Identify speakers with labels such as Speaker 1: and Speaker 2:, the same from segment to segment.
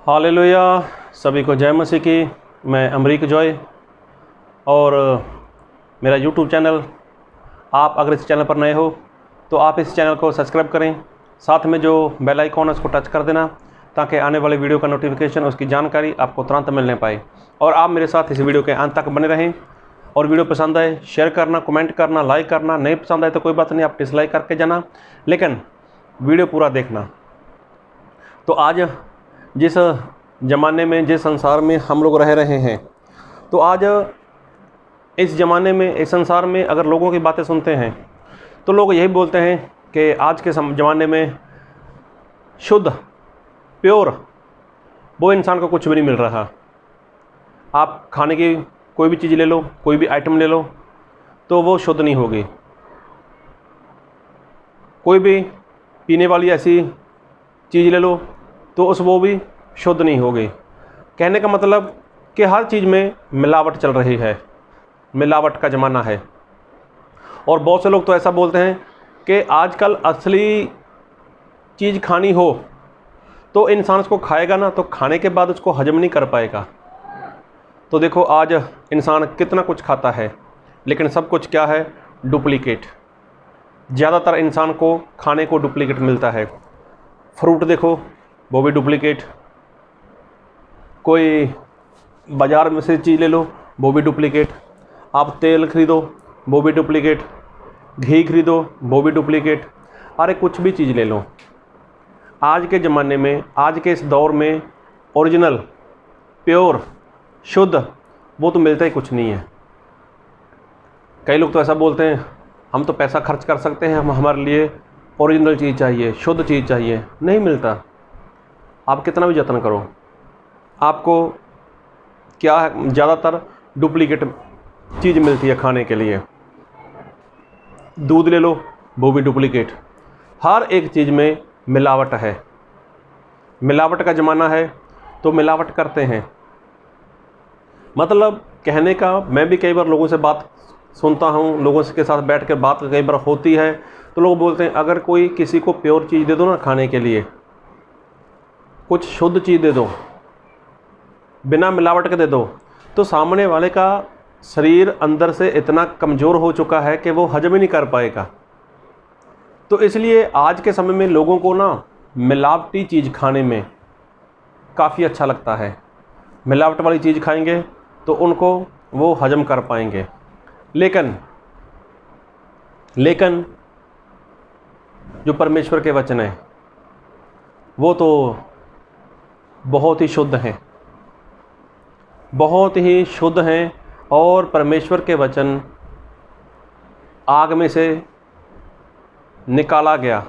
Speaker 1: Hallelujah, सभी को जय मसीह की। मैं अमरीक जॉय और मेरा यूट्यूब चैनल, आप अगर इस चैनल पर नए हो तो आप इस चैनल को सब्सक्राइब करें, साथ में जो बेल आइकॉन है उसको टच कर देना ताकि आने वाले वीडियो का नोटिफिकेशन, उसकी जानकारी आपको तुरंत मिलने पाए। और आप मेरे साथ इस वीडियो के अंत तक बने रहें। और वीडियो पसंद आए शेयर करना, कमेंट करना, लाइक करना। नहीं पसंद आए तो कोई बात नहीं, आप डिसलाइक करके जाना, लेकिन वीडियो पूरा देखना। तो आज जिस ज़माने में, जिस संसार में हम लोग रह रहे हैं, तो आज इस ज़माने में, इस संसार में अगर लोगों की बातें सुनते हैं तो लोग यही बोलते हैं कि आज के ज़माने में शुद्ध, प्योर वो इंसान को कुछ भी नहीं मिल रहा। आप खाने की कोई भी चीज़ ले लो, कोई भी आइटम ले लो, तो वो शुद्ध नहीं होगी। कोई भी पीने वाली ऐसी चीज़ ले लो तो वो भी शुद्ध नहीं होगी। कहने का मतलब कि हर चीज़ में मिलावट चल रही है, मिलावट का ज़माना है। और बहुत से लोग तो ऐसा बोलते हैं कि आजकल असली चीज़ खानी हो तो इंसान उसको खाएगा ना, तो खाने के बाद उसको हजम नहीं कर पाएगा। तो देखो आज इंसान कितना कुछ खाता है, लेकिन सब कुछ क्या है? डुप्लीकेट। ज़्यादातर इंसान को खाने को डुप्लीकेट मिलता है। फ्रूट देखो, वो भी डुप्लीकेट। कोई बाज़ार में से चीज़ ले लो, वो भी डुप्लीकेट। आप तेल खरीदो, वो भी डुप्लीकेट। घी खरीदो, वो भी डुप्लीकेट। अरे कुछ भी चीज़ ले लो, आज के ज़माने में, आज के इस दौर में ओरिजिनल, प्योर, शुद्ध वो तो मिलता ही कुछ नहीं है। कई लोग तो ऐसा बोलते हैं, हम तो पैसा खर्च कर सकते हैं, हमारे लिए ओरिजिनल चीज़ चाहिए, शुद्ध चीज़ चाहिए। नहीं मिलता। आप कितना भी यत्न करो, आपको क्या है, ज़्यादातर डुप्लीकेट चीज़ मिलती है खाने के लिए। दूध ले लो, वो भी डुप्लीकेट। हर एक चीज़ में मिलावट है। मिलावट का ज़माना है तो मिलावट करते हैं। मतलब कहने का, मैं भी कई बार लोगों से बात सुनता हूँ, लोगों के साथ बैठ कर बात कई बार होती है, तो लोग बोलते हैं अगर कोई किसी को प्योर चीज़ दे दो ना खाने के लिए, कुछ शुद्ध चीज़ दे दो, बिना मिलावट के दे दो, तो सामने वाले का शरीर अंदर से इतना कमज़ोर हो चुका है कि वो हजम ही नहीं कर पाएगा। तो इसलिए आज के समय में लोगों को ना मिलावटी चीज़ खाने में काफ़ी अच्छा लगता है। मिलावट वाली चीज़ खाएंगे तो उनको वो हजम कर पाएंगे। लेकिन जो परमेश्वर के वचन हैं वो तो बहुत ही शुद्ध हैं, बहुत ही शुद्ध हैं। और परमेश्वर के वचन आग में से निकाला गया,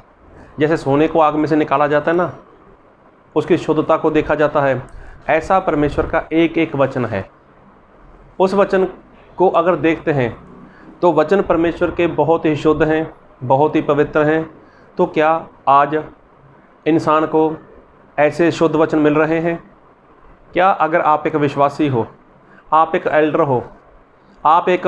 Speaker 1: जैसे सोने को आग में से निकाला जाता है ना, उसकी शुद्धता को देखा जाता है, ऐसा परमेश्वर का एक एक वचन है। उस वचन को अगर देखते हैं तो वचन परमेश्वर के बहुत ही शुद्ध हैं, बहुत ही पवित्र हैं। तो क्या आज इंसान को ऐसे शुद्ध वचन मिल रहे हैं? क्या अगर आप एक विश्वासी हो, आप एक एल्डर हो, आप एक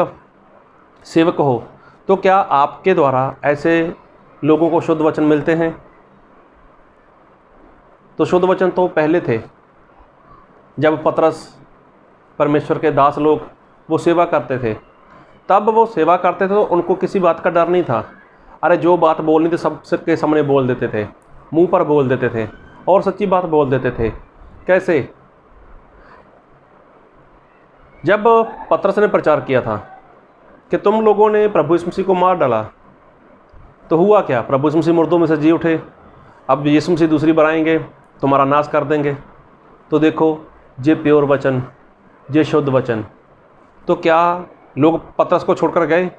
Speaker 1: सेवक हो, तो क्या आपके द्वारा ऐसे लोगों को शुद्ध वचन मिलते हैं? तो शुद्ध वचन तो पहले थे, जब पतरस, परमेश्वर के दास लोग वो सेवा करते थे, तब वो सेवा करते थे तो उनको किसी बात का डर नहीं था। अरे जो बात बोलनी थी सबके सामने बोल देते थे, मुंह पर बोल देते थे और सच्ची बात बोल देते थे। कैसे? जब पतरस ने प्रचार किया था कि तुम लोगों ने प्रभु यीशु मसीह को मार डाला, तो हुआ क्या? प्रभु यीशु मसीह मुर्दों में से जी उठे। अब यीशु मसीह दूसरी बार आएंगे, तुम्हारा नाश कर देंगे। तो देखो, ये प्योर वचन, ये शुद्ध वचन। तो क्या लोग पतरस को छोड़कर गए?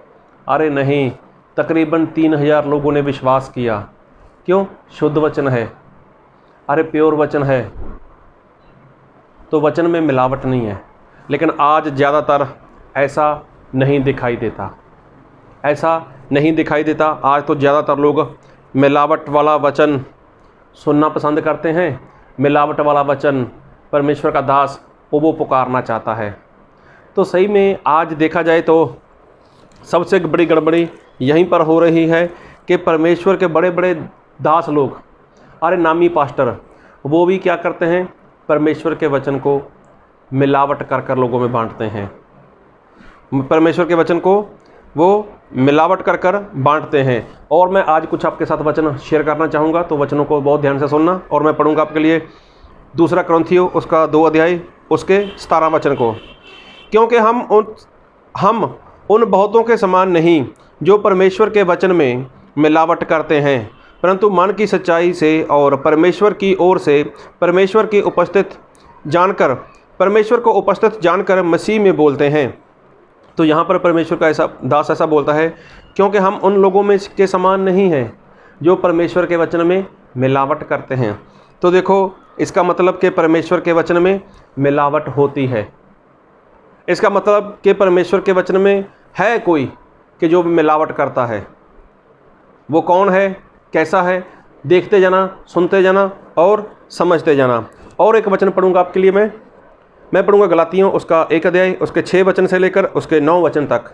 Speaker 1: अरे नहीं, तकरीबन 3000 लोगों ने विश्वास किया। क्यों? शुद्ध वचन है, अरे प्योर वचन है। तो वचन में मिलावट नहीं है। लेकिन आज ज़्यादातर ऐसा नहीं दिखाई देता, ऐसा नहीं दिखाई देता। आज तो ज़्यादातर लोग मिलावट वाला वचन सुनना पसंद करते हैं, मिलावट वाला वचन परमेश्वर का दास वो पुकारना चाहता है। तो सही में आज देखा जाए तो सबसे बड़ी गड़बड़ी यहीं पर हो रही है कि परमेश्वर के बड़े बड़े दास लोग, अरे नामी पास्टर, वो भी क्या करते हैं, परमेश्वर के वचन को मिलावट कर कर लोगों में बांटते हैं। परमेश्वर के वचन को वो मिलावट कर कर बांटते हैं। और मैं आज कुछ आपके साथ वचन शेयर करना चाहूँगा, तो वचनों को बहुत ध्यान से सुनना। और मैं पढ़ूँगा आपके लिए 2 कुरिन्थियों उसका 2 अध्याय उसके 17 वचन को। क्योंकि हम उन बहुतों के समान नहीं जो परमेश्वर के वचन में मिलावट करते हैं, परंतु मन की सच्चाई से और परमेश्वर की ओर से परमेश्वर को उपस्थित जानकर मसीह में बोलते हैं। तो यहाँ पर परमेश्वर का ऐसा बोलता है, क्योंकि हम उन लोगों में के समान नहीं हैं जो परमेश्वर के वचन में मिलावट करते हैं। तो देखो, इसका मतलब कि परमेश्वर के वचन में मिलावट होती है। इसका मतलब कि परमेश्वर के वचन में है कोई कि जो मिलावट करता है। वो कौन है, कैसा है, देखते जाना, सुनते जाना और समझते जाना। और एक वचन पढ़ूंगा आपके लिए मैं पढ़ूंगा गलातियों उसका 1 अध्याय उसके 6 वचन से लेकर उसके 9 वचन तक।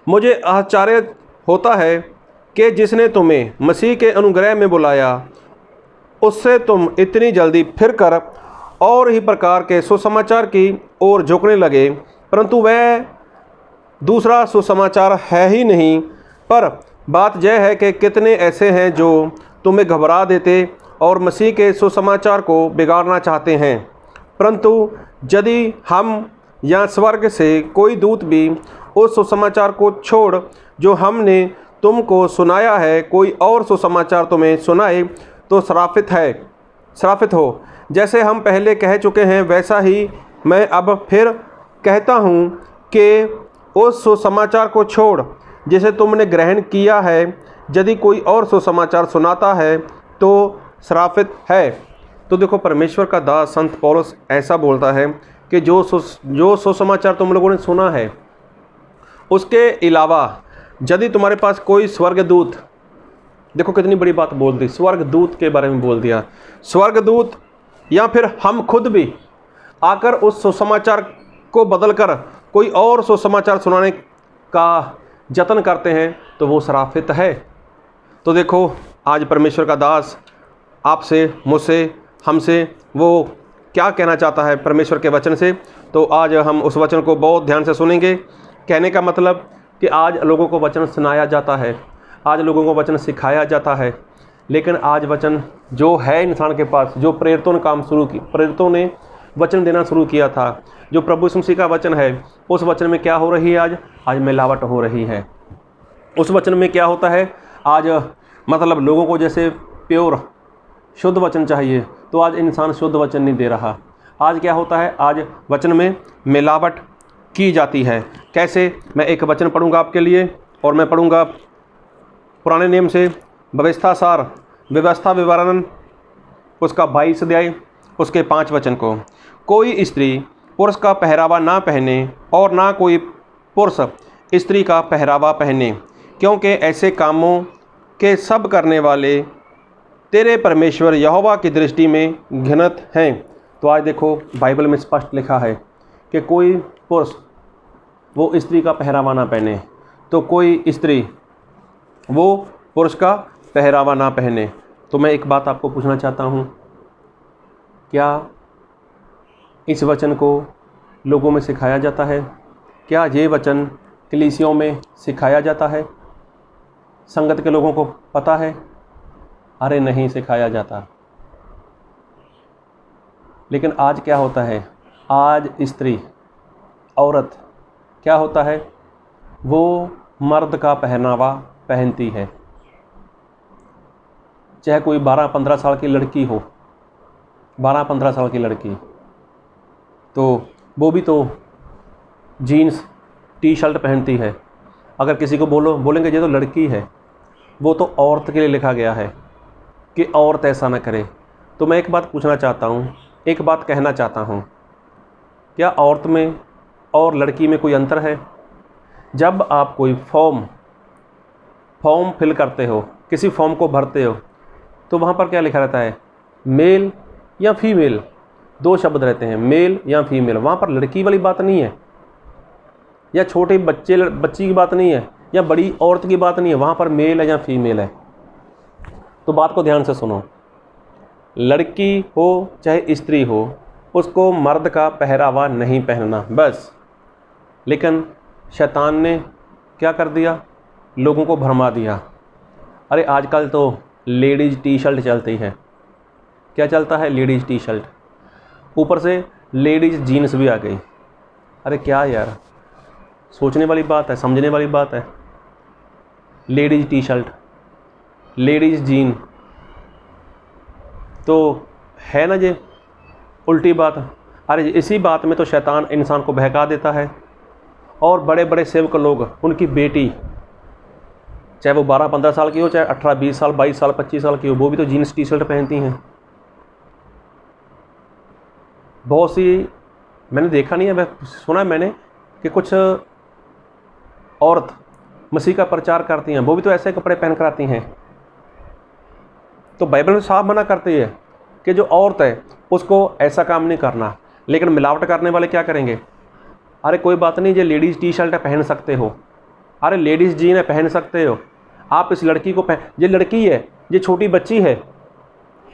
Speaker 1: मुझे आश्चर्य होता है कि जिसने तुम्हें मसीह के अनुग्रह में बुलाया, उससे तुम इतनी जल्दी फिर कर और ही प्रकार के सुसमाचार की ओर झुकने लगे, परंतु वह दूसरा सुसमाचार है ही नहीं। पर बात यह है कि कितने ऐसे हैं जो तुम्हें घबरा देते और मसीह के सुसमाचार को बिगाड़ना चाहते हैं। परंतु यदि हम या स्वर्ग से कोई दूत भी उस सुसमाचार को छोड़ जो हमने तुमको सुनाया है, कोई और सुसमाचार तुम्हें सुनाए, तो श्रापित हो। जैसे हम पहले कह चुके हैं, वैसा ही मैं अब फिर कहता हूँ कि उस सुसमाचार को छोड़ जिसे तुमने ग्रहण किया है, यदि कोई और सुसमाचार सुनाता है तो श्रापित है। तो देखो, परमेश्वर का दास संत पौलुस ऐसा बोलता है कि जो सुसमाचार तुम लोगों ने सुना है, उसके अलावा यदि तुम्हारे पास कोई स्वर्गदूत, देखो कितनी बड़ी बात बोल दी, स्वर्गदूत के बारे में बोल दिया, स्वर्गदूत या फिर हम खुद भी आकर उस सुसमाचार को बदलकर कोई और सुसमाचार सुनाने का जतन करते हैं, तो वो श्रापित है। तो देखो, आज परमेश्वर का दास आपसे, मुझसे, हमसे वो क्या कहना चाहता है परमेश्वर के वचन से। तो आज हम उस वचन को बहुत ध्यान से सुनेंगे। कहने का मतलब कि आज लोगों को वचन सुनाया जाता है, आज लोगों को वचन सिखाया जाता है, लेकिन आज वचन जो है इंसान के पास, जो प्रेरितों ने वचन देना शुरू किया था, जो प्रभु यीशु मसीह का वचन है, उस वचन में क्या हो रही है, आज मिलावट हो रही है। उस वचन में क्या होता है, आज मतलब लोगों को जैसे प्योर शुद्ध वचन चाहिए, तो आज इंसान शुद्ध वचन नहीं दे रहा। आज क्या होता है, आज वचन में मिलावट की जाती है। कैसे, मैं एक वचन पढ़ूंगा आपके लिए, और मैं पढ़ूंगा पुराने नियम से व्यवस्था विवरण उसका 22 अध्याय उसके 5 वचन को। कोई स्त्री पुरुष का पहरावा ना पहने और ना कोई पुरुष स्त्री का पहरावा पहने, क्योंकि ऐसे कामों के सब करने वाले तेरे परमेश्वर यहोवा की दृष्टि में घृणित हैं। तो आज देखो, बाइबल में स्पष्ट लिखा है कि कोई पुरुष वो स्त्री का पहरावा ना पहने, तो कोई स्त्री वो पुरुष का पहरावा ना पहने। तो मैं एक बात आपको पूछना चाहता हूँ, क्या इस वचन को लोगों में सिखाया जाता है? क्या ये वचन कलीसियों में सिखाया जाता है? संगत के लोगों को पता है? अरे नहीं सिखाया जाता। लेकिन आज क्या होता है, आज स्त्री, औरत क्या होता है, वो मर्द का पहनावा पहनती है। चाहे कोई 12-15 साल की लड़की हो, 12-15 साल की लड़की, तो वो भी तो जीन्स टी शर्ट पहनती है। अगर किसी को बोलेंगे ये तो लड़की है, वो तो औरत के लिए लिखा गया है कि औरत ऐसा ना करे। तो मैं एक बात पूछना चाहता हूँ, एक बात कहना चाहता हूँ क्या औरत में और लड़की में कोई अंतर है? जब आप कोई फॉर्म फिल करते हो, किसी फॉर्म को भरते हो, तो वहाँ पर क्या लिखा रहता है? मेल या फीमेल, 2 शब्द रहते हैं, मेल या फीमेल। वहाँ पर लड़की वाली बात नहीं है, या छोटे बच्ची की बात नहीं है, या बड़ी औरत की बात नहीं है, वहाँ पर मेल है या फीमेल है। तो बात को ध्यान से सुनो, लड़की हो चाहे स्त्री हो, उसको मर्द का पहरावा नहीं पहनना बस। लेकिन शैतान ने क्या कर दिया? लोगों को भरमा दिया। अरे आजकल तो लेडीज़ टी शर्ट चलती है। क्या चलता है? लेडीज़ टी शर्ट, ऊपर से लेडीज़ जीन्स भी आ गई। अरे क्या यार, सोचने वाली बात है, समझने वाली बात है। Ladies T shirt, ladies gene, तो है ना ये उल्टी बात। अरे इसी बात में तो शैतान इंसान को बहका देता है। और बड़े बड़े सेवक लोग, उनकी बेटी, चाहे वो 12-15 साल की हो, चाहे 18-20 साल, 22 साल, 25 साल की हो, वो भी तो जीन्स टी शर्ट पहनती हैं। बहुत सी, मैंने देखा नहीं है, सुना है मैंने कि कुछ औरत मसीह का प्रचार करती हैं, वो भी तो ऐसे कपड़े पहन कर आती हैं। तो बाइबल में साफ मना करती है कि जो औरत है उसको ऐसा काम नहीं करना। लेकिन मिलावट करने वाले क्या करेंगे? अरे कोई बात नहीं, ये लेडीज़ टी शर्ट है, पहन सकते हो। अरे लेडीज़ जीन है, पहन सकते हो। आप इस लड़की को ये लड़की है, ये छोटी बच्ची है,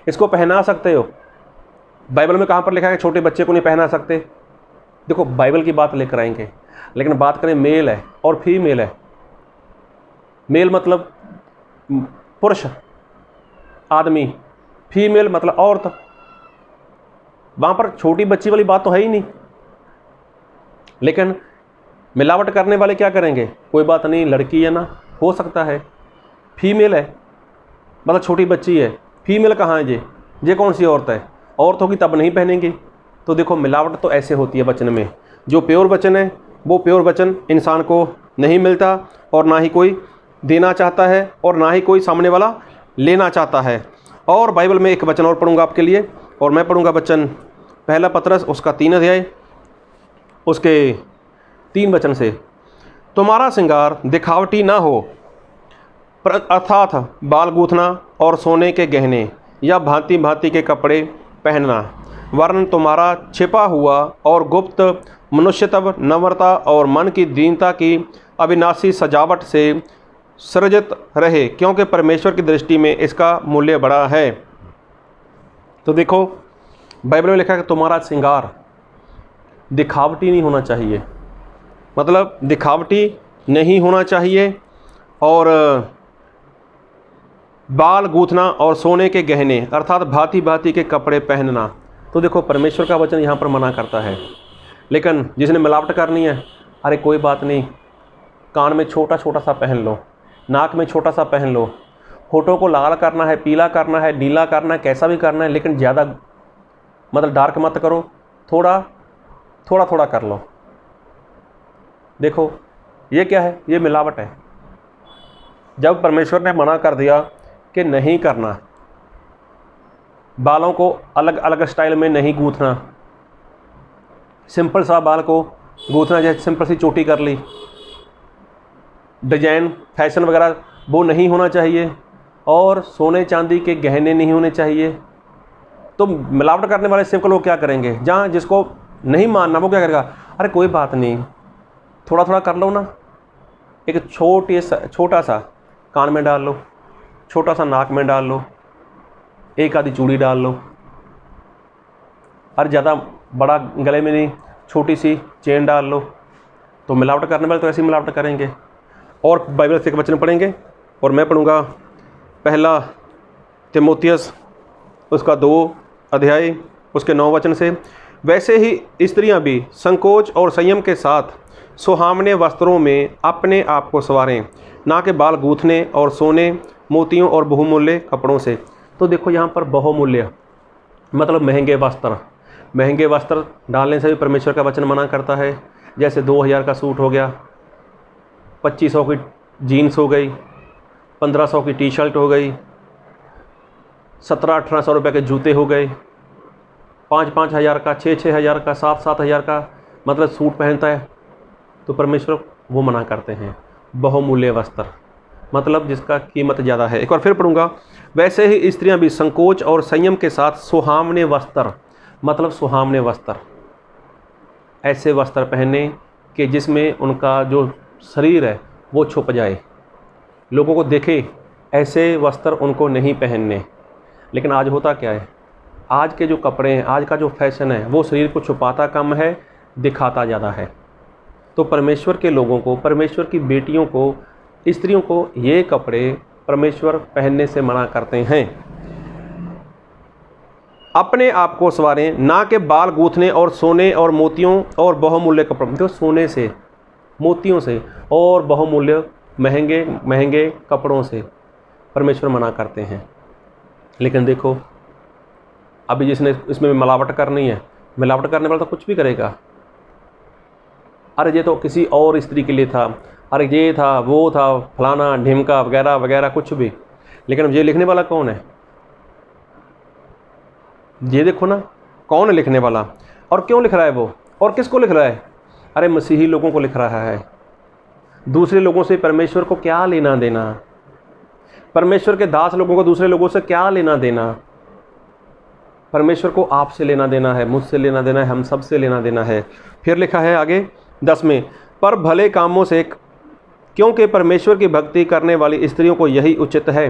Speaker 1: इसको पहना सकते हो। बाइबल में कहाँ पर लिखा है कि छोटे बच्चे को नहीं पहना सकते? देखो बाइबल की बात लेकर आएंगे, लेकिन बात करें मेल है और फीमेल है। मेल मतलब पुरुष आदमी, फीमेल मतलब औरत। वहाँ पर छोटी बच्ची वाली बात तो है ही नहीं। लेकिन मिलावट करने वाले क्या करेंगे? कोई बात नहीं, लड़की है ना, हो सकता है, फीमेल है मतलब छोटी बच्ची है, फीमेल कहाँ है? ये कौन सी औरत है? औरत होगी तब नहीं पहनेंगी। तो देखो मिलावट तो ऐसे होती है वचन में। जो प्योर वचन है वो प्योर वचन इंसान को नहीं मिलता, और ना ही कोई देना चाहता है, और ना ही कोई सामने वाला लेना चाहता है। और बाइबल में एक वचन और पढ़ूंगा आपके लिए, और मैं पढ़ूंगा वचन 1 पतरस उसका 3 अध्याय उसके 3 वचन से। तुम्हारा श्रृंगार दिखावटी ना हो, अर्थात बाल गूंथना और सोने के गहने या भांति भांति के कपड़े पहनना, वरन तुम्हारा छिपा हुआ और गुप्त मनुष्यत्व नम्रता और मन की दीनता की अविनाशी सजावट से सृजित रहे, क्योंकि परमेश्वर की दृष्टि में इसका मूल्य बड़ा है। तो देखो बाइबल में लिखा है कि तुम्हारा श्रृंगार दिखावटी नहीं होना चाहिए, मतलब दिखावटी नहीं होना चाहिए, और बाल गूंथना और सोने के गहने अर्थात भांति भांति के कपड़े पहनना। तो देखो परमेश्वर का वचन यहाँ पर मना करता है। लेकिन जिसने मिलावट करनी है, अरे कोई बात नहीं, कान में छोटा छोटा सा पहन लो, नाक में छोटा सा पहन लो, होठों को लाल करना है, पीला करना है, नीला करना है, कैसा भी करना है, लेकिन ज़्यादा मतलब डार्क मत करो, थोड़ा थोड़ा कर लो। देखो ये क्या है? ये मिलावट है। जब परमेश्वर ने मना कर दिया कि नहीं करना, बालों को अलग अलग स्टाइल में नहीं गूंथना, सिंपल सा बाल को गूंथना, जैसे सिंपल सी चोटी कर ली, डिजाइन फैशन वगैरह वो नहीं होना चाहिए, और सोने चांदी के गहने नहीं होने चाहिए। तो मिलावट करने वाले सिंपल लोग क्या करेंगे? जहाँ जिसको नहीं मानना वो क्या करेगा? अरे कोई बात नहीं, थोड़ा थोड़ा कर लो ना, एक छोटा सा कान में डाल लो, छोटा सा नाक में डाल लो, एक आधी चूड़ी डाल लो, और ज़्यादा बड़ा गले में नहीं, छोटी सी चेन डाल लो। तो मिलावट करने वाले तो ऐसी मिलावट करेंगे। और बाइबल से एक वचन पढ़ेंगे, और मैं पढ़ूँगा 1 तीमुथियुस उसका 2 अध्याय उसके 9 वचन से। वैसे ही स्त्रियां भी संकोच और संयम के साथ सुहावने वस्त्रों में अपने आप को संवारें, ना कि बाल गूंथने और सोने मोतियों और बहुमूल्य कपड़ों से। तो देखो यहाँ पर बहुमूल्य मतलब महंगे वस्त्र डालने से भी परमेश्वर का वचन मना करता है। जैसे 2000 का सूट हो गया, 2500 की जीन्स हो गई, 1500 की टी शर्ट हो गई, 1700-1800 रुपये के जूते हो गए, 5-5 हज़ार का, 6-6 हज़ार का, 7-7 हज़ार का मतलब सूट पहनता है, तो परमेश्वर वो मना करते हैं। बहुमूल्य वस्त्र मतलब जिसका कीमत ज़्यादा है। एक बार फिर पढ़ूंगा, वैसे ही स्त्रियां भी संकोच और संयम के साथ सुहावने वस्त्र मतलब सुहावने वस्त्र, ऐसे वस्त्र पहने कि जिसमें उनका जो शरीर है वो छुप जाए, लोगों को देखे, ऐसे वस्त्र उनको नहीं पहनने। लेकिन आज होता क्या है, आज के जो कपड़े हैं, आज का जो फैशन है, वो शरीर को छुपाता कम है, दिखाता ज़्यादा है। तो परमेश्वर के लोगों को, परमेश्वर की बेटियों को, स्त्रियों को ये कपड़े परमेश्वर पहनने से मना करते हैं। अपने आप को संवारें, ना के बाल गूंथने और सोने और मोतियों और बहुमूल्य कपड़ों, तो सोने से, मोतियों से और बहुमूल्य महंगे महंगे कपड़ों से परमेश्वर मना करते हैं। लेकिन देखो, अभी जिसने इसमें मिलावट करनी है, मिलावट करने वाला तो कुछ भी करेगा। अरे ये तो किसी और स्त्री के लिए था, अरे ये था, वो था, फलाना ढिमका वगैरह वगैरह कुछ भी। लेकिन अब ये लिखने वाला कौन है, ये देखो ना, कौन है लिखने वाला और क्यों लिख रहा है वो, और किसको लिख रहा है? अरे मसीही लोगों को लिख रहा है। दूसरे लोगों से परमेश्वर को क्या लेना देना? परमेश्वर के दास लोगों को दूसरे लोगों से क्या लेना देना? परमेश्वर को आपसे लेना देना है, मुझसे लेना देना है, हम सब से लेना देना है। फिर लिखा है आगे 10 में, पर भले कामों से, क्योंकि परमेश्वर की भक्ति करने वाली स्त्रियों को यही उचित है।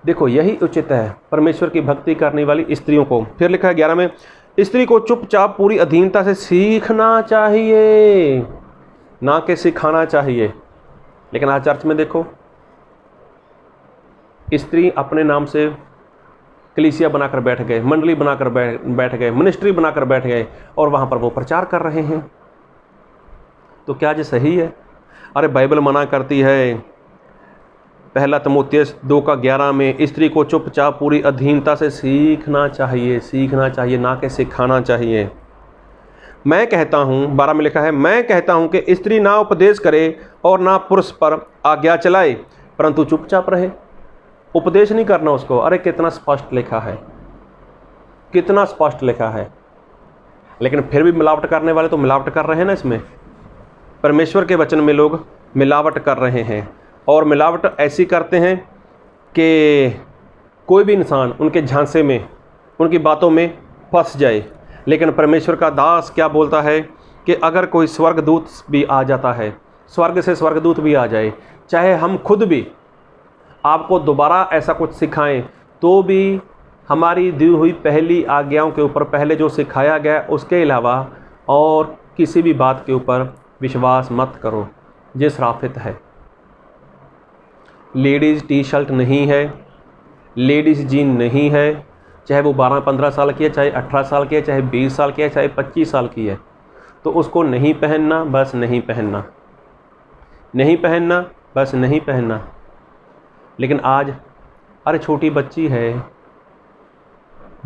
Speaker 1: देखो, यही उचित है परमेश्वर की भक्ति करने वाली स्त्रियों को। फिर लिखा है 11 में, स्त्री को चुपचाप पूरी अधीनता से सीखना चाहिए, ना कि सिखाना चाहिए। लेकिन आज चर्च में देखो, स्त्री अपने नाम से कलीसिया बनाकर बैठ गए, मंडली बनाकर बैठ गए, मिनिस्ट्री बनाकर बैठ गए और वहाँ पर वो प्रचार कर रहे हैं। तो क्या ये सही है? अरे बाइबल मना करती है, पहला तिमुथियुस 2:11 में, स्त्री को चुपचाप पूरी अधीनता से सीखना चाहिए, सीखना चाहिए, ना कि सिखाना चाहिए। मैं कहता हूँ, 12 में लिखा है, मैं कहता हूँ कि स्त्री ना उपदेश करे और ना पुरुष पर आज्ञा चलाए, परंतु चुपचाप रहे। उपदेश नहीं करना उसको। अरे कितना स्पष्ट लिखा है, कितना स्पष्ट लिखा है। लेकिन फिर भी मिलावट करने वाले तो मिलावट कर रहे हैं ना। इसमें परमेश्वर के वचन में लोग मिलावट कर रहे हैं, और मिलावट ऐसी करते हैं कि कोई भी इंसान उनके झांसे में, उनकी बातों में फंस जाए। लेकिन परमेश्वर का दास क्या बोलता है कि अगर कोई स्वर्गदूत भी आ जाता है, स्वर्ग से स्वर्गदूत भी आ जाए, चाहे हम खुद भी आपको दोबारा ऐसा कुछ सिखाएं, तो भी हमारी दी हुई पहली आज्ञाओं के ऊपर, पहले जो सिखाया गया उसके अलावा और किसी भी बात के ऊपर विश्वास मत करो। ये श्रापित है। लेडीज़ टी शर्ट नहीं है, लेडीज़ जीन नहीं है, चाहे वो 12-15 साल की है, चाहे 18 साल की है, चाहे 20 साल की है, चाहे 25 साल की है, तो उसको नहीं पहनना, बस नहीं पहनना, नहीं पहनना, बस नहीं पहनना। लेकिन आज अरे छोटी बच्ची है,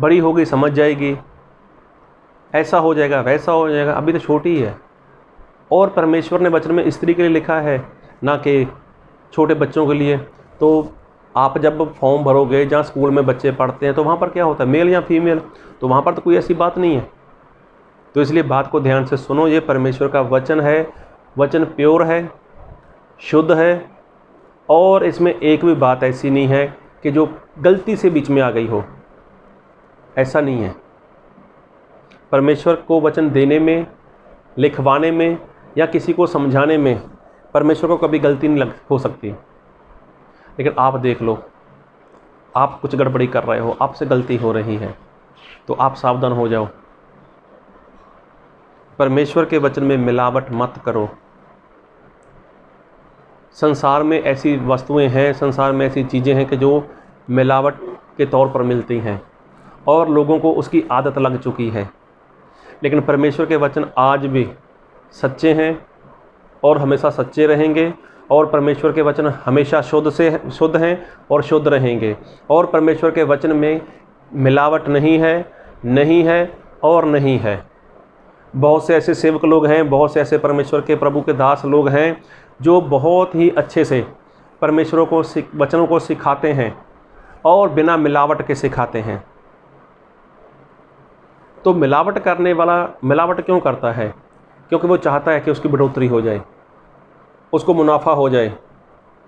Speaker 1: बड़ी होगी समझ जाएगी, ऐसा हो जाएगा, वैसा हो जाएगा, अभी तो छोटी है। और परमेश्वर ने वचन में स्त्री के लिए लिखा है, ना कि छोटे बच्चों के लिए। तो आप जब फॉर्म भरोगे, जहाँ स्कूल में बच्चे पढ़ते हैं, तो वहाँ पर क्या होता है, मेल या फीमेल, तो वहाँ पर तो कोई ऐसी बात नहीं है। तो इसलिए बात को ध्यान से सुनो, ये परमेश्वर का वचन है, वचन प्योर है, शुद्ध है, और इसमें एक भी बात ऐसी नहीं है कि जो गलती से बीच में आ गई हो, ऐसा नहीं है। परमेश्वर को वचन देने में, लिखवाने में या किसी को समझाने में परमेश्वर को कभी गलती नहीं हो सकती। लेकिन आप देख लो, आप कुछ गड़बड़ी कर रहे हो, आपसे गलती हो रही है, तो आप सावधान हो जाओ। परमेश्वर के वचन में मिलावट मत करो। संसार में ऐसी वस्तुएं हैं, संसार में ऐसी चीज़ें हैं कि जो मिलावट के तौर पर मिलती हैं और लोगों को उसकी आदत लग चुकी है। लेकिन परमेश्वर के वचन आज भी सच्चे हैं और हमेशा सच्चे रहेंगे, और परमेश्वर के वचन हमेशा शुद्ध हैं और शुद्ध रहेंगे। और परमेश्वर के वचन में मिलावट नहीं है और नहीं है। बहुत से ऐसे सेवक लोग हैं, बहुत से ऐसे परमेश्वर के प्रभु के दास लोग हैं जो बहुत ही अच्छे से परमेश्वरों को वचनों को सिखाते हैं और बिना मिलावट के सिखाते हैं। तो मिलावट करने वाला मिलावट क्यों करता है? क्योंकि वो चाहता है कि उसकी बढ़ोतरी हो जाए, उसको मुनाफा हो जाए,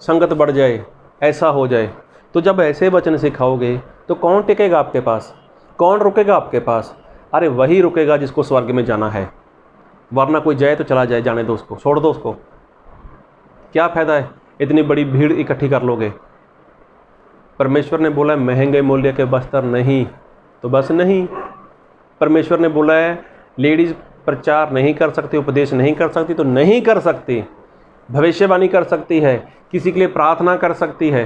Speaker 1: संगत बढ़ जाए, ऐसा हो जाए। तो जब ऐसे वचन सिखाओगे तो कौन टिकेगा आपके पास? कौन रुकेगा आपके पास? अरे वही रुकेगा जिसको स्वर्ग में जाना है, वरना कोई जाए तो चला जाए, जाने दो उसको, छोड़ दो उसको। क्या फ़ायदा है इतनी बड़ी भीड़ इकट्ठी कर लोगे? परमेश्वर ने बोला है महंगे मूल्य के वस्त्र नहीं, तो बस नहीं। परमेश्वर ने बोला है लेडीज़ प्रचार नहीं कर सकती, उपदेश नहीं कर सकती, तो नहीं कर सकती। भविष्यवाणी कर सकती है, किसी के लिए प्रार्थना कर सकती है,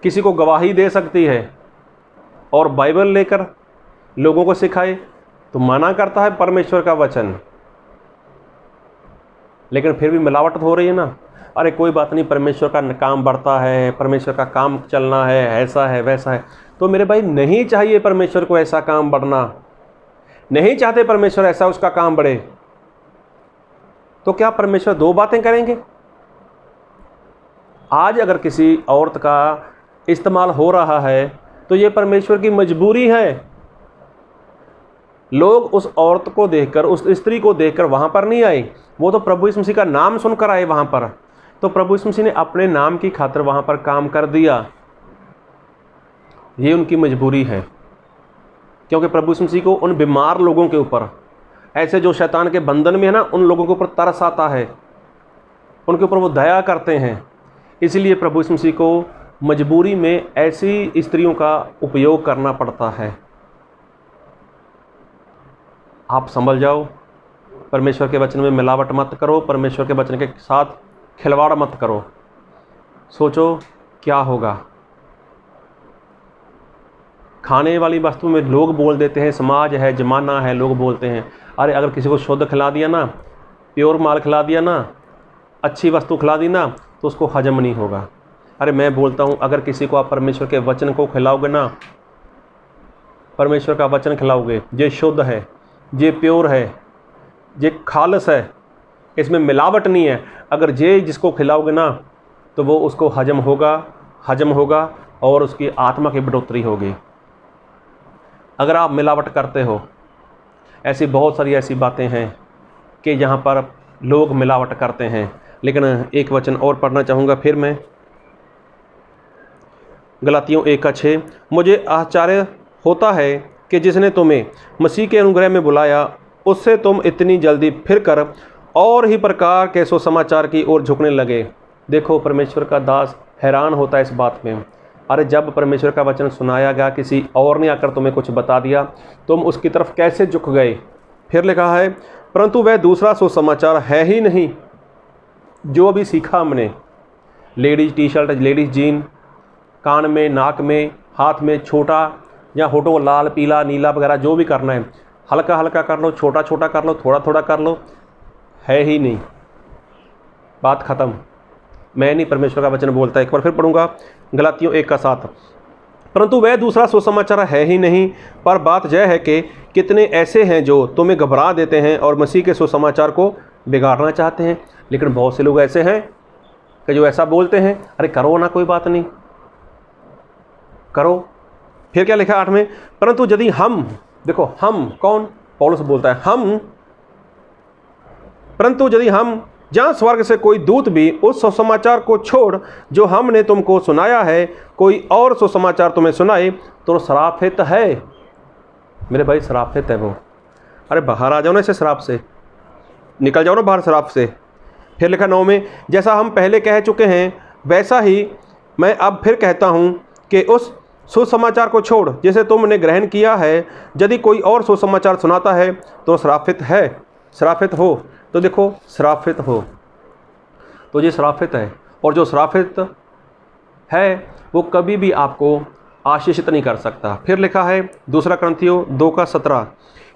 Speaker 1: किसी को गवाही दे सकती है, और बाइबल लेकर लोगों को सिखाए, तो मना करता है परमेश्वर का वचन। लेकिन फिर भी मिलावट हो रही है ना। अरे कोई बात नहीं, परमेश्वर का काम बढ़ता है, परमेश्वर का काम चलना है, ऐसा है वैसा है। तो मेरे भाई नहीं चाहिए परमेश्वर को ऐसा काम बढ़ना, नहीं चाहते परमेश्वर ऐसा उसका काम बढ़े, तो क्या परमेश्वर दो बातें करेंगे? आज अगर किसी औरत का इस्तेमाल हो रहा है तो ये परमेश्वर की मजबूरी है। लोग उस औरत को देखकर, उस स्त्री को देखकर वहाँ पर नहीं आए, वो तो प्रभु यीशु मसीह का नाम सुनकर आए वहाँ पर। तो प्रभु यीशु मसीह ने अपने नाम की खातिर वहाँ पर काम कर दिया। ये उनकी मजबूरी है, क्योंकि प्रभु यीशु मसीह को उन बीमार लोगों के ऊपर, ऐसे जो शैतान के बंधन में है ना, उन लोगों के ऊपर तरस आता है, उनके ऊपर वो दया करते हैं। इसलिए प्रभु यीशु मसीह को मजबूरी में ऐसी स्त्रियों का उपयोग करना पड़ता है। आप संभल जाओ, परमेश्वर के वचन में मिलावट मत करो, परमेश्वर के वचन के साथ खिलवाड़ मत करो। सोचो क्या होगा। खाने वाली वस्तु में लोग बोल देते हैं, समाज है, जमाना है, लोग बोलते हैं अरे अगर किसी को शुद्ध खिला दिया ना, प्योर माल खिला दिया ना, अच्छी वस्तु खिला दी ना, तो उसको हजम नहीं होगा। अरे मैं बोलता हूँ, अगर किसी को आप परमेश्वर के वचन को खिलाओगे ना, परमेश्वर का वचन खिलाओगे, ये शुद्ध है, ये प्योर है, ये खालस है, इसमें मिलावट नहीं है, अगर ये जिसको खिलाओगे ना, तो वो उसको हजम होगा और उसकी आत्मा की बढ़ोतरी होगी। अगर आप मिलावट करते हो, ऐसी बहुत सारी ऐसी बातें हैं कि यहाँ पर लोग मिलावट करते हैं। लेकिन एक वचन और पढ़ना चाहूँगा फिर मैं, गलातियों 1:6। मुझे आश्चर्य होता है कि जिसने तुम्हें मसीह के अनुग्रह में बुलाया, उससे तुम इतनी जल्दी फिर कर और ही प्रकार के सुसमाचार की ओर झुकने लगे। देखो, परमेश्वर का दास हैरान होता है इस बात में। अरे जब परमेश्वर का वचन सुनाया गया, किसी और ने आकर तुम्हें कुछ बता दिया, तुम उसकी तरफ कैसे झुक गए? फिर लिखा है, परंतु वह दूसरा सुसमाचार है ही नहीं जो अभी सीखा हमने। Ladies T shirt, ladies jean, कान में, नाक में, हाथ में छोटा या होठों को लाल, पीला, नीला वगैरह जो भी करना है, हल्का हल्का कर लो, छोटा छोटा कर लो, थोड़ा थोड़ा कर लो, है ही नहीं। बात ख़त्म। मैं नहीं, परमेश्वर का वचन बोलता है। एक बार फिर पढ़ूंगा, गलातियों 1:7। परंतु वह दूसरा सुसमाचार है ही नहीं, पर बात यह है कि कितने ऐसे हैं जो तुम्हें घबरा देते हैं और मसीह के सुसमाचार को बिगाड़ना चाहते हैं। लेकिन बहुत से लोग ऐसे हैं कि जो ऐसा बोलते हैं, अरे करो ना, कोई बात नहीं, करो। फिर क्या लिखा 8 में, परंतु यदि हम, देखो हम कौन, पौलुस बोलता है हम, परंतु यदि हम जहाँ स्वर्ग से कोई दूत भी उस सुसमाचार को छोड़ जो हमने तुमको सुनाया है, कोई और सुसमाचार तुम्हें सुनाए, तो श्रापित है। मेरे भाई श्रापित है वो। अरे बाहर आ जाओ ना इसे श्राप से, निकल जाओ ना बाहर श्राप से। फिर लिखा 9 में, जैसा हम पहले कह चुके हैं वैसा ही मैं अब फिर कहता हूँ कि उस सुसमाचार को छोड़ जिसे तुमने ग्रहण किया है, यदि कोई और सुसमाचार सुनाता है तो श्रापित है। श्रापित हो, तो देखो श्रापित हो, तो ये श्रापित है। और जो श्रापित है वो कभी भी आपको आशीषित नहीं कर सकता। फिर लिखा है 2 कुरिन्थियों 2:17,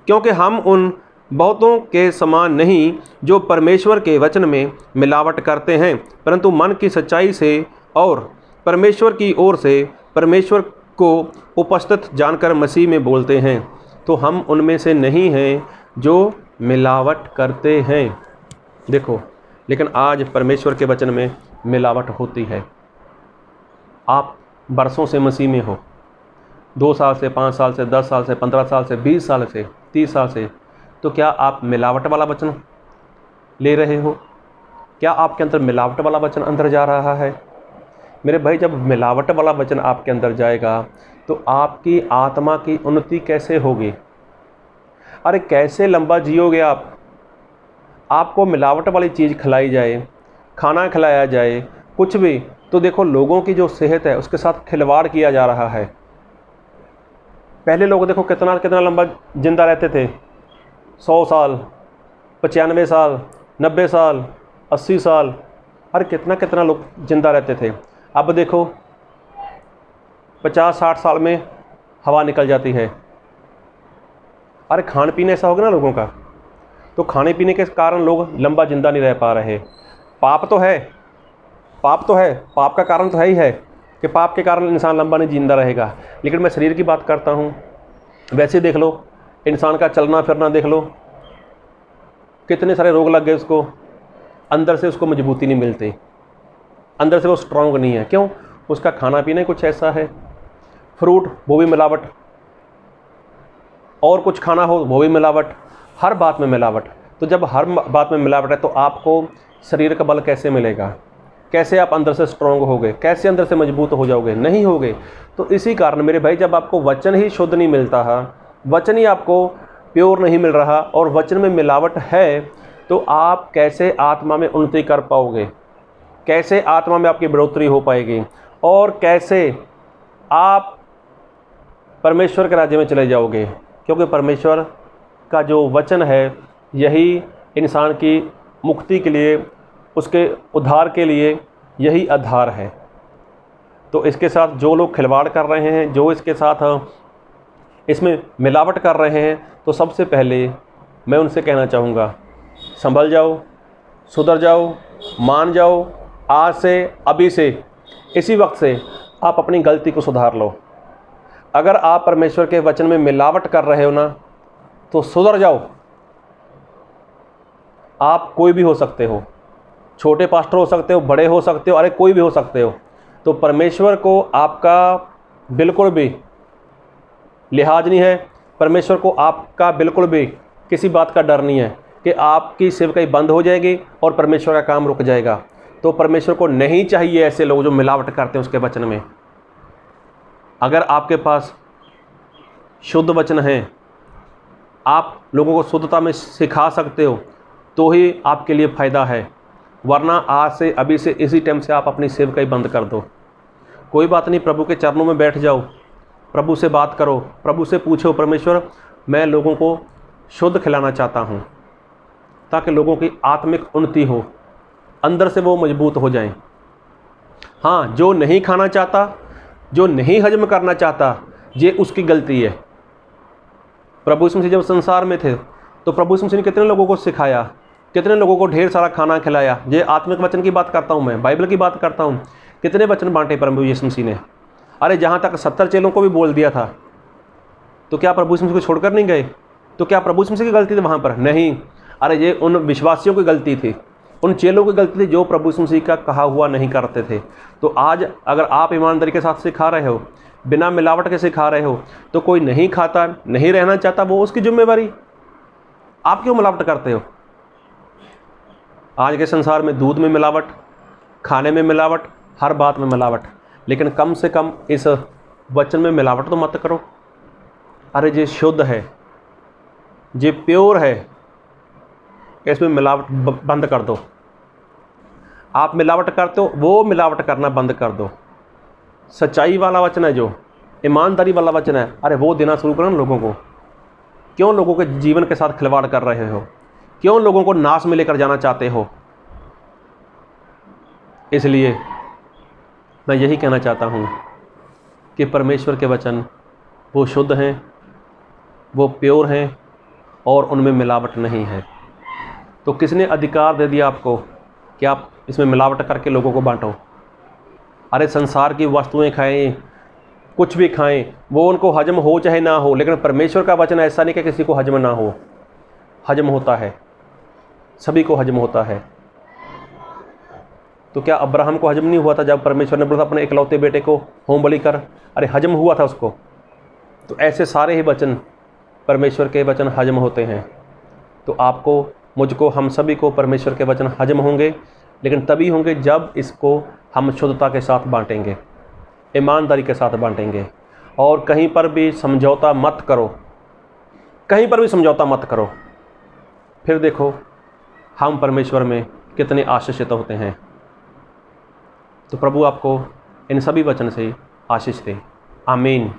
Speaker 1: क्योंकि हम उन बहुतों के समान नहीं जो परमेश्वर के वचन में मिलावट करते हैं, परंतु मन की सच्चाई से और परमेश्वर की ओर से परमेश्वर को उपस्थित जानकर मसीह में बोलते हैं। तो हम उनमें से नहीं हैं जो मिलावट करते हैं। देखो, लेकिन आज परमेश्वर के वचन में मिलावट होती है। आप बरसों से मसीह में हो, 2 साल से, 5 साल से, 10 साल से, 15 साल से, 20 साल से, 30 साल से, तो क्या आप मिलावट वाला वचन ले रहे हो? क्या आपके अंदर मिलावट वाला वचन अंदर जा रहा है? मेरे भाई, जब मिलावट वाला वचन आपके अंदर जाएगा तो आपकी आत्मा की उन्नति कैसे होगी? अरे कैसे लंबा जियोगे आप? आपको मिलावट वाली चीज़ खिलाई जाए, खाना खिलाया जाए, कुछ भी, तो देखो लोगों की जो सेहत है उसके साथ खिलवाड़ किया जा रहा है। पहले लोग देखो कितना कितना लंबा जिंदा रहते थे, 100 साल, 95 साल, 90 साल, 80 साल, अरे कितना कितना लोग जिंदा रहते थे। अब देखो 50-60 साल में हवा निकल जाती है। अरे खान पीने ऐसा होगा ना लोगों का, तो खाने पीने के कारण लोग लंबा जिंदा नहीं रह पा रहे। पाप तो है, पाप तो है, पाप का कारण तो है ही है कि पाप के कारण इंसान लंबा नहीं जिंदा रहेगा। लेकिन मैं शरीर की बात करता हूँ। वैसे देख लो, इंसान का चलना फिरना देख लो, कितने सारे रोग लग गए उसको, अंदर से उसको मजबूती नहीं मिलती, अंदर से वो स्ट्रांग नहीं है। क्यों? उसका खाना पीना कुछ ऐसा है। फ्रूट वो भी मिलावट, और कुछ खाना हो वो भी मिलावट, हर बात में मिलावट। तो जब हर बात में मिलावट है तो आपको शरीर का बल कैसे मिलेगा? कैसे आप अंदर से स्ट्रांग होगे? कैसे अंदर से मजबूत हो जाओगे? नहीं होगे। तो इसी कारण मेरे भाई, जब आपको वचन ही शुद्ध नहीं मिलता है, वचन ही आपको प्योर नहीं मिल रहा और वचन में मिलावट है, तो आप कैसे आत्मा में उन्नति कर पाओगे? कैसे आत्मा में आपकी बढ़ोतरी हो पाएगी? और कैसे आप परमेश्वर के राज्य में चले जाओगे? क्योंकि परमेश्वर का जो वचन है यही इंसान की मुक्ति के लिए, उसके उद्धार के लिए यही आधार है। तो इसके साथ जो लोग खिलवाड़ कर रहे हैं, जो इसके साथ इसमें मिलावट कर रहे हैं, तो सबसे पहले मैं उनसे कहना चाहूँगा, संभल जाओ, सुधर जाओ, मान जाओ। आज से, अभी से, इसी वक्त से आप अपनी गलती को सुधार लो। अगर आप परमेश्वर के वचन में मिलावट कर रहे हो ना, तो सुधर जाओ। आप कोई भी हो सकते हो, छोटे पास्टर हो सकते हो, बड़े हो सकते हो, अरे कोई भी हो सकते हो। तो परमेश्वर को आपका बिल्कुल भी लिहाज नहीं है, परमेश्वर को आपका बिल्कुल भी किसी बात का डर नहीं है कि आपकी सेवकाई बंद हो जाएगी और परमेश्वर का काम रुक जाएगा। तो परमेश्वर को नहीं चाहिए ऐसे लोग जो मिलावट करते हैं उसके वचन में। अगर आपके पास शुद्ध वचन है, आप लोगों को शुद्धता में सिखा सकते हो, तो ही आपके लिए फ़ायदा है। वरना आज से, अभी से, इसी टाइम से आप अपनी सेवकाई बंद कर दो। कोई बात नहीं, प्रभु के चरणों में बैठ जाओ, प्रभु से बात करो, प्रभु से पूछो, परमेश्वर मैं लोगों को शुद्ध खिलाना चाहता हूँ ताकि लोगों की आत्मिक उन्नति हो, अंदर से वो मजबूत हो जाएं। हाँ, जो नहीं खाना चाहता, जो नहीं हजम करना चाहता, ये उसकी गलती है। प्रभु यीशु मसीह जब संसार में थे तो प्रभु यीशु मसीह ने कितने लोगों को सिखाया, कितने लोगों को ढेर सारा खाना खिलाया। ये आत्मिक वचन की बात करता हूँ, मैं बाइबल की बात करता हूँ। कितने वचन बांटे प्रभु यीशु मसीह ने? अरे जहाँ तक 70 चेलों को भी बोल दिया था। तो क्या प्रभु यीशु मसीह को छोड़कर नहीं गए? तो क्या प्रभु यीशु मसीह की गलती थी वहाँ पर? नहीं। अरे ये उन विश्वासियों की गलती थी, उन चेलों की गलती थी जो प्रभु यीशु मसीह का कहा हुआ नहीं करते थे। तो आज अगर आप ईमानदारी के साथ सिखा रहे हो, बिना मिलावट के सिखा रहे हो, तो कोई नहीं खाता, नहीं रहना चाहता, वो उसकी जिम्मेवारी। आप क्यों मिलावट करते हो? आज के संसार में दूध में मिलावट, खाने में मिलावट, हर बात में मिलावट। लेकिन कम से कम इस वचन में मिलावट तो मत करो। अरे ये शुद्ध है, ये प्योर है, इसमें मिलावट बंद कर दो। आप मिलावट करते हो, वो मिलावट करना बंद कर दो। सच्चाई वाला वचन है, जो ईमानदारी वाला वचन है, अरे वो देना शुरू करो ना लोगों को। क्यों लोगों के जीवन के साथ खिलवाड़ कर रहे हो? क्यों लोगों को नाश में लेकर जाना चाहते हो? इसलिए मैं यही कहना चाहता हूँ कि परमेश्वर के वचन वो शुद्ध हैं, वो प्योर हैं और उनमें मिलावट नहीं है। तो किसने अधिकार दे दिया आपको कि आप इसमें मिलावट करके लोगों को बांटो? अरे संसार की वस्तुएं खाएं, कुछ भी खाएं, वो उनको हजम हो चाहे ना हो, लेकिन परमेश्वर का वचन ऐसा नहीं कि किसी को हजम ना हो। हजम होता है, सभी को हजम होता है। तो क्या अब्राहम को हजम नहीं हुआ था जब परमेश्वर ने बोला अपने इकलौते बेटे को होम बलि कर? अरे हजम हुआ था उसको। तो ऐसे सारे ही वचन परमेश्वर के वचन हजम होते हैं। तो आपको, मुझको, हम सभी को परमेश्वर के वचन हजम होंगे, लेकिन तभी होंगे जब इसको हम शुद्धता के साथ बांटेंगे, ईमानदारी के साथ बांटेंगे। और कहीं पर भी समझौता मत करो, कहीं पर भी समझौता मत करो। फिर देखो हम परमेश्वर में कितने आशीषित होते हैं। तो प्रभु आपको इन सभी वचन से आशीष दे। आमीन।